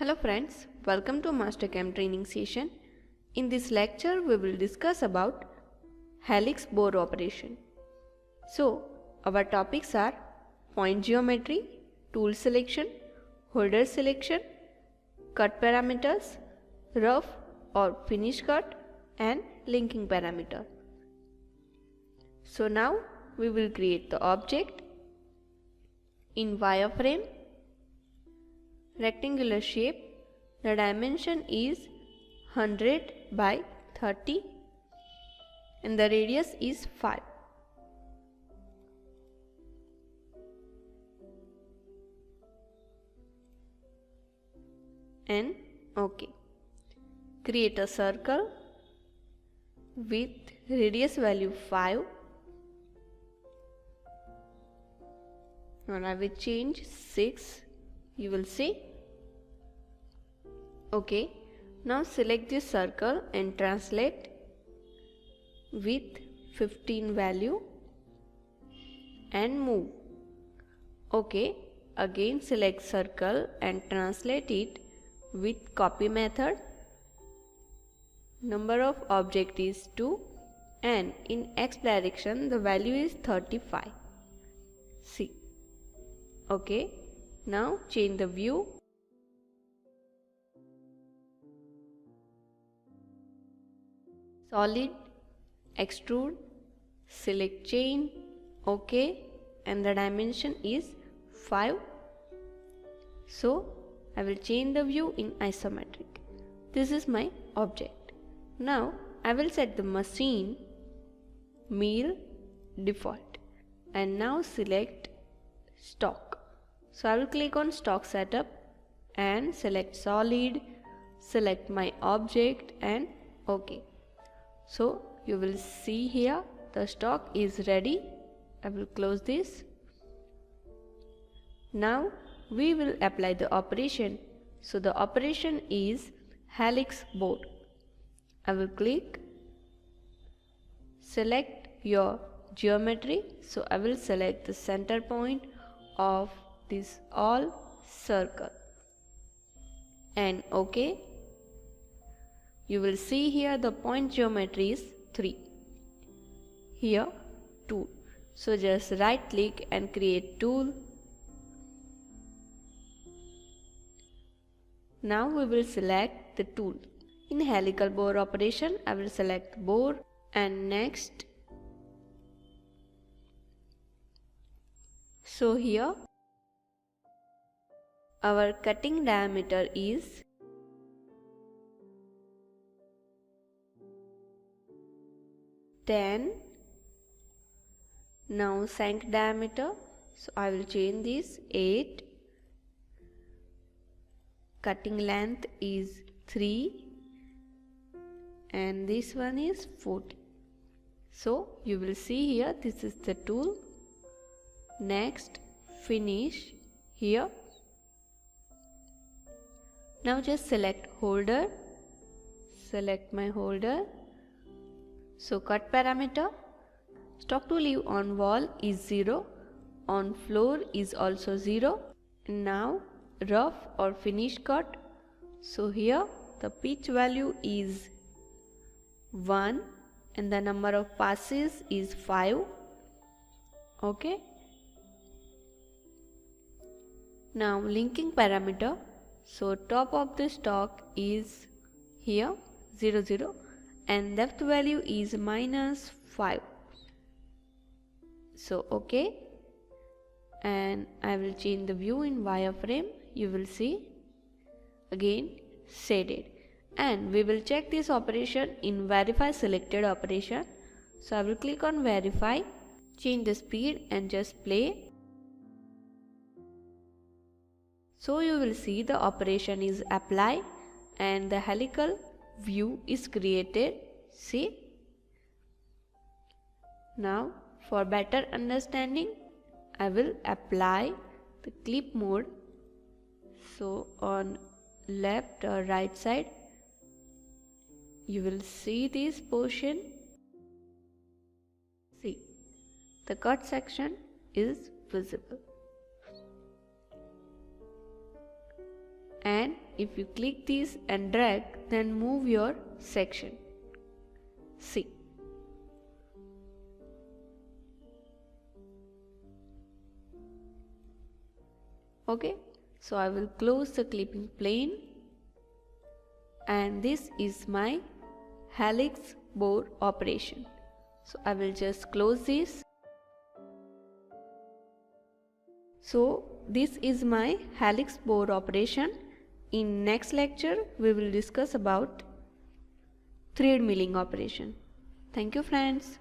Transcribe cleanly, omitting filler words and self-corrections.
Hello friends, welcome to MasterCAM training session. In this lecture, we will discuss about Helix bore operation. So, our topics are point geometry, tool selection, holder selection, cut parameters, rough or finish cut, and linking parameter. So now we will create the object in wireframe. Rectangular shape. The dimension is 100 by 30 and the radius is 5. And OK. Create a circle with radius value 5. And I will change 6. You will see. OK. Now select this circle and translate with 15 value and move. OK. Again select circle and translate it with copy method. Number of object is 2 and in x direction the value is 35. See. OK. Now change the view. Solid, extrude, select chain, OK, and the dimension is 5. So I will change the view in isometric. This is my object. Now I will set the machine mill default and now select stock. So I will click on stock setup and select solid, select my object and OK. So you will see here the stock is ready. I will close this. Now we will apply the operation. So the operation is Helix bore. I will click, select your geometry. So I will select the center point of this all circle and OK. You will see here the point geometry is 3. Here tool. So just right click and create tool. Now we will select the tool. In helical bore operation, I will select bore and next. So here our cutting diameter is 10. Now shank diameter, so I will change this 8. Cutting length is 3 and this one is 40. So you will see here this is the tool. Next finish here. Now just select holder, select my holder. So cut parameter, stock to leave on wall is 0, on floor is also 0. Now rough or finish cut, so here the pitch value is 1 and the number of passes is 5. OK. Now linking parameter, so top of the stock is here 0 0 and depth value is -5. So OK, and I will change the view in wireframe. You will see again shaded, and we will check this operation in verify selected operation. So I will click on verify, change the speed and just play. So you will see the operation is apply and the helical view is created. See. Now for better understanding, I will apply the clip mode. So on left or right side, you will see this portion. See, the cut section is visible. and if you click this and drag, then move your section. See. Okay, so I will close the clipping plane, and this is my helix bore operation. So I will just close this. So this is my helix bore operation. In next lecture we will discuss about thread milling operation. Thank you friends.